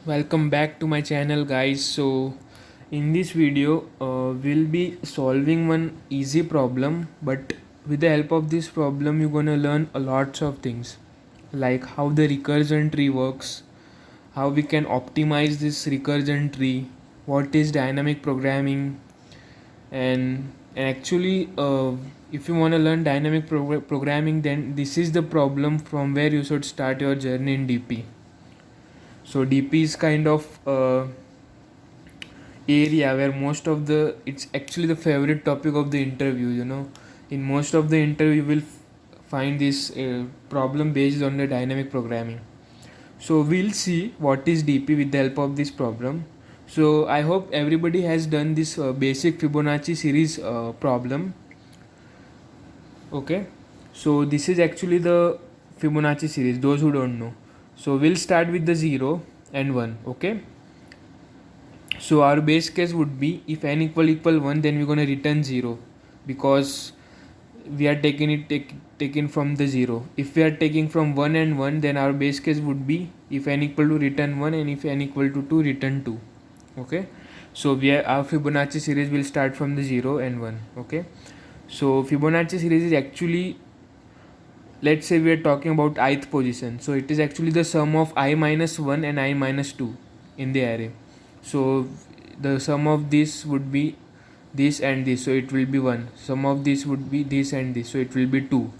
Welcome back to my channel, guys. So in this video we'll be solving one easy problem, but with the help of this problem you're gonna learn a lots of things, like how the recursion tree works, how we can optimize this recursion tree, what is dynamic programming, and actually if you want to learn dynamic programming, then this is the problem from where you should start your journey in DP. So DP is kind of area where most of the it's actually the favorite topic of the interview. In most of the interview you will find this problem based on the dynamic programming. So we'll see what is DP with the help of this problem. So I hope everybody has done this basic Fibonacci series problem. Okay, so this is actually the Fibonacci series, those who don't know. So we'll start with the 0 and 1. Okay, so our base case would be if n equal 1, then we're going to return 0, because we are taking from the 0. If we are taking from 1 and 1, then our base case would be if n equal to return 1, and if n equal to 2, return 2. Okay, so our Fibonacci series will start from the 0 and 1. Okay, so Fibonacci series is actually, let's say we are talking about ith position, so it is actually the sum of I minus 1 and I minus 2 in the array. So the sum of this would be this and this, so it will be 1. Sum of this would be this and this, so it will be 2.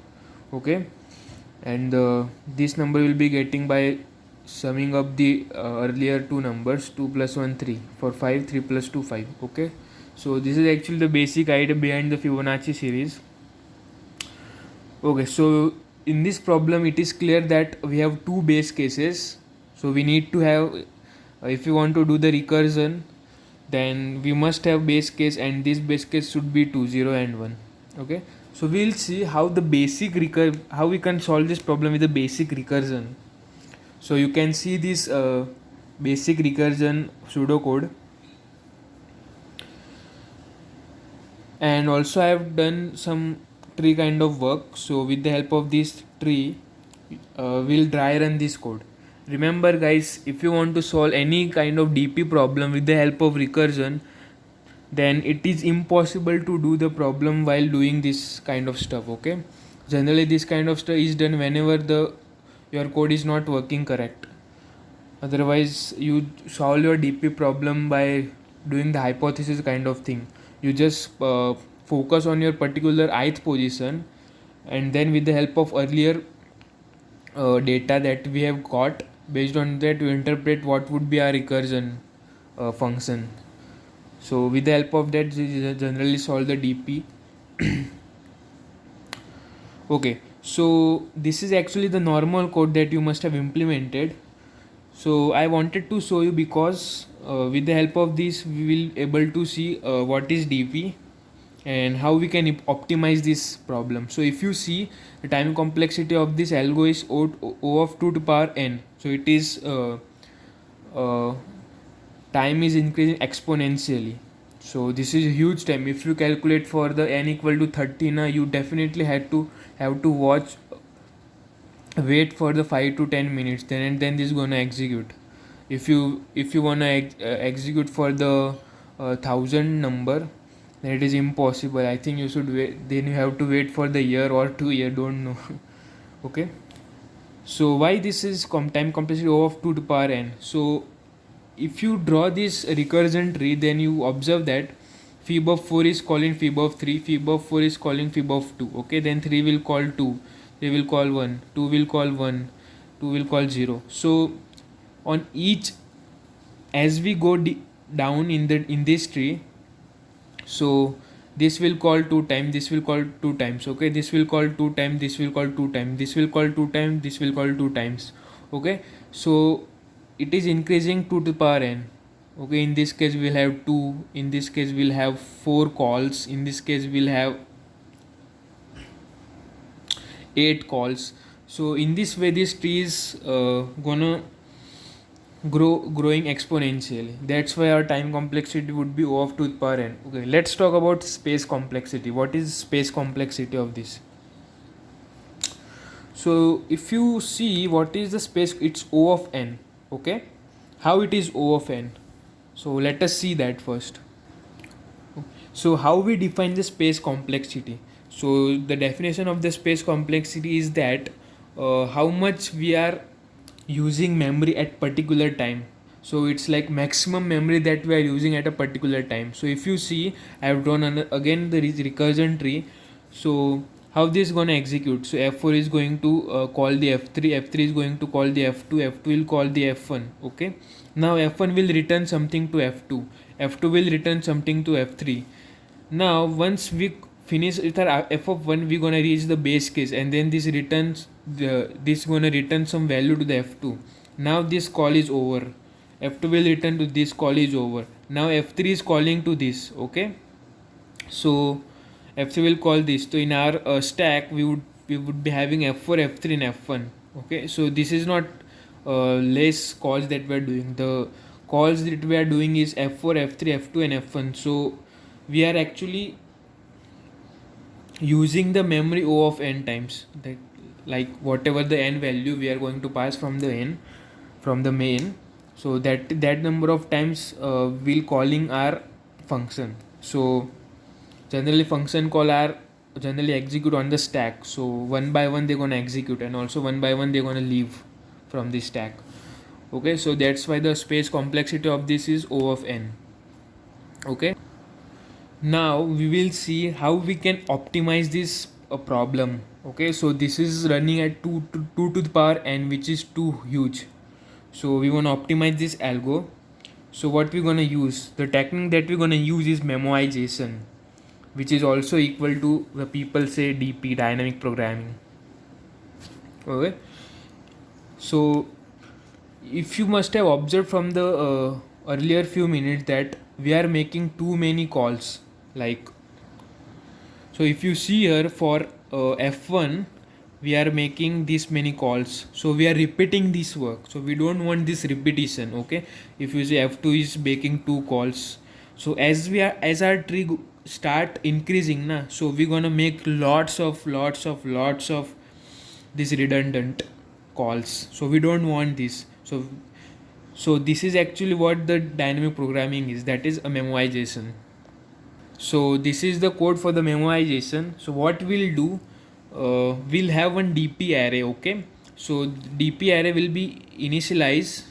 Okay, and this number will be getting by summing up the earlier two numbers, 2 plus 1 3. For 5, 3 plus 2 5. Okay, so this is actually the basic idea behind the Fibonacci series. Okay, so in this problem it is clear that we have two base cases. So we need to have, if you want to do the recursion, then we must have base case, and this base case should be 2 0 and 1. Okay, so we'll see how the how we can solve this problem with the basic recursion. So you can see this basic recursion pseudocode, and also I have done some tree kind of work. So with the help of this tree we'll dry run this code. Remember guys, if you want to solve any kind of DP problem with the help of recursion, then it is impossible to do the problem while doing this kind of stuff. Okay, generally this kind of stuff is done whenever your code is not working correct. Otherwise you solve your DP problem by doing the hypothesis kind of thing. You just focus on your particular ith position, and then with the help of earlier data that we have got, based on that you interpret what would be our recursion function. So with the help of that you generally solve the DP. Okay, so this is actually the normal code that you must have implemented. So I wanted to show you because with the help of this we will able to see what is DP and how we can optimize this problem. So if you see, the time complexity of this algo is O of 2 to power n. So it is time is increasing exponentially. So this is a huge time. If you calculate for the n equal to 30, now you definitely have to wait for the 5 to 10 minutes, then this is gonna execute. If you wanna execute for the 1000 number, then it is impossible. I think you should wait, then you have to wait for the year or 2 year, don't know. Okay, so why this is time complexity O of 2 to power n. So if you draw this recursion tree, then you observe that fib of 4 is calling fib of 3, fib of 4 is calling fib of 2. Okay, then 3 will call 2, 3 will call 1, 2 will call 1, 2 will call 0. So on each, as we go down in this tree, so this will call 2 times, this will call 2 times. Okay, this will call 2 times, this will call 2 times, this will call 2 times, this will call 2 times. Okay, so it is increasing 2 to the power n. Okay, in this case we'll have 2, in this case we'll have 4 calls, in this case we'll have 8 calls. So in this way this tree is gonna growing exponentially. That's why our time complexity would be O of 2 to the power n. Okay, let's talk about space complexity. What is space complexity of this? So if you see what is the space, it's O of n. Okay, how it is O of n. So let us see that first. So how we define the space complexity? So the definition of the space complexity is that how much we are using memory at particular time. So it's like maximum memory that we are using at a particular time. So if you see, I have drawn again the recursion tree. So how this is going to execute? So f4 is going to call the f3, f3 is going to call the f2, f2 will call the f1. Okay, now f1 will return something to f2, f2 will return something to f3. Now once we finish with our f of 1, we're gonna reach the base case, and then this gonna return some value to the f2. Now this call is over, f2 will return to this call is over. Now f3 is calling to this. Okay, so f3 will call this. So in our stack we would be having f4, f3 and f1. Okay, so this is not less calls that we are doing. The calls that we are doing is f4, f3, f2 and f1. So we are actually using the memory O of n times, that like whatever the n value we are going to pass from the n, from the main. So that number of times we'll calling our function. So generally function call are generally execute on the stack. So one by one they're gonna execute, and also one by one they're gonna leave from the stack. Okay, so that's why the space complexity of this is O of n. Okay, now we will see how we can optimize this problem. Okay, so this is running at 2 to the power n, which is too huge. So we want to optimize this algo. So what we're going to use, the technique that we're going to use is memoization, which is also equal to the people say DP, dynamic programming. Okay, so if you must have observed from the earlier few minutes that we are making too many calls. Like, so if you see here for f1 we are making this many calls, so we are repeating this work, so we don't want this repetition. Okay, if you see f2 is making two calls, so as our tree start increasing na, so we're gonna make lots of this redundant calls, so we don't want this. So this is actually what the dynamic programming is, that is a memoization. So this is the code for the memoization. So what we'll do, we'll have one DP array. Okay, so DP array will be initialize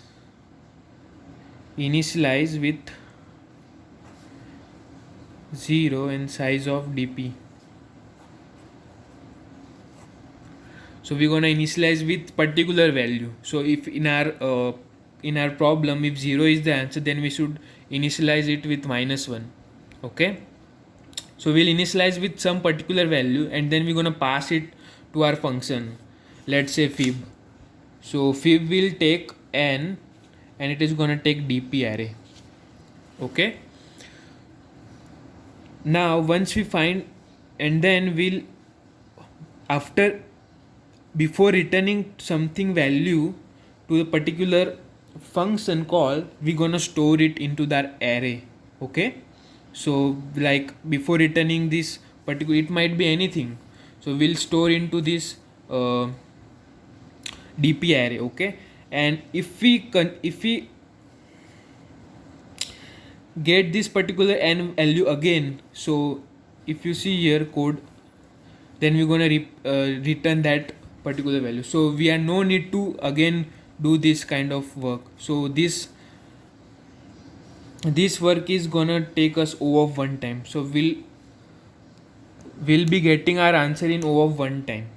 with 0 and size of DP. So we're gonna initialize with particular value. So if in our problem, if 0 is the answer, then we should initialize it with -1. Okay, so we'll initialize with some particular value, and then we're gonna pass it to our function. Let's say fib. So fib will take n, and it is gonna take DP array. Okay, now once we find, and then we'll, after, before returning something value to a particular function call, we're gonna store it into that array. Okay, so like before returning this particular, it might be anything, so we'll store into this DP array. Okay, and if we get this particular n value again, so if you see here code, then we're gonna return that particular value. So we are no need to again do this kind of work. So this work is gonna take us O of 1 time. So we'll be getting our answer in O of 1 time.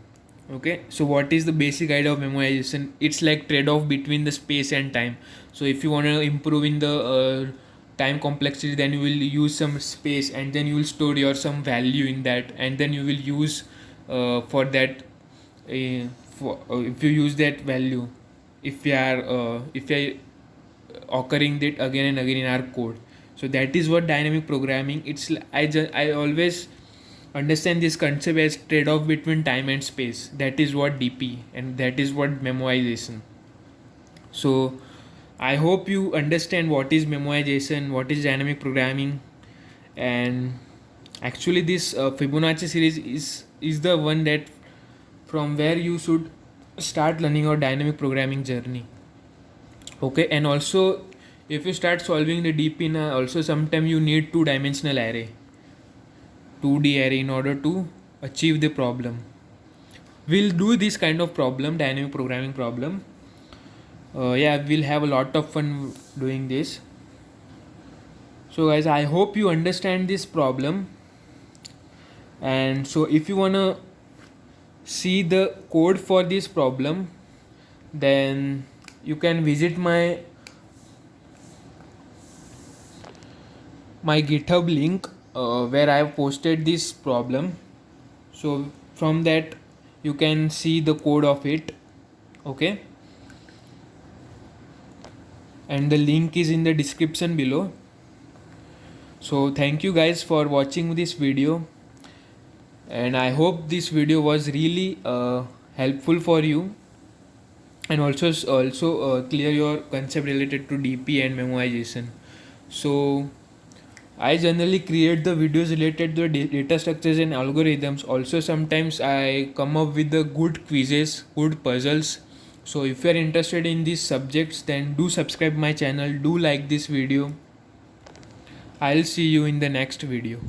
Okay, so what is the basic idea of memoization? It's like trade-off between the space and time. So if you want to improve in the time complexity, then you will use some space, and then you will store your some value in that, and then you will use for that if you use that value, if we are occurring that again and again in our code. So that is what dynamic programming. It's I always understand this concept as trade-off between time and space. That is what DP, and that is what memoization. So I hope you understand what is memoization, what is dynamic programming, and actually this Fibonacci series is the one that from where you should start learning your dynamic programming journey. Okay, and also if you start solving the DP now, also sometimes you need two-dimensional array, 2D array in order to achieve the problem. We'll do this kind of problem, dynamic programming problem. Yeah, we'll have a lot of fun doing this. So guys, I hope you understand this problem. And so if you wanna see the code for this problem, then you can visit my GitHub link where I have posted this problem. So from that you can see the code of it. Okay, and the link is in the description below. So thank you guys for watching this video, and I hope this video was really helpful for you, and also clear your concept related to DP and memoization. So I generally create the videos related to data structures and algorithms. Also sometimes I come up with the good quizzes, good puzzles. So if you are interested in these subjects, then do subscribe my channel, do like this video. I'll see you in the next video.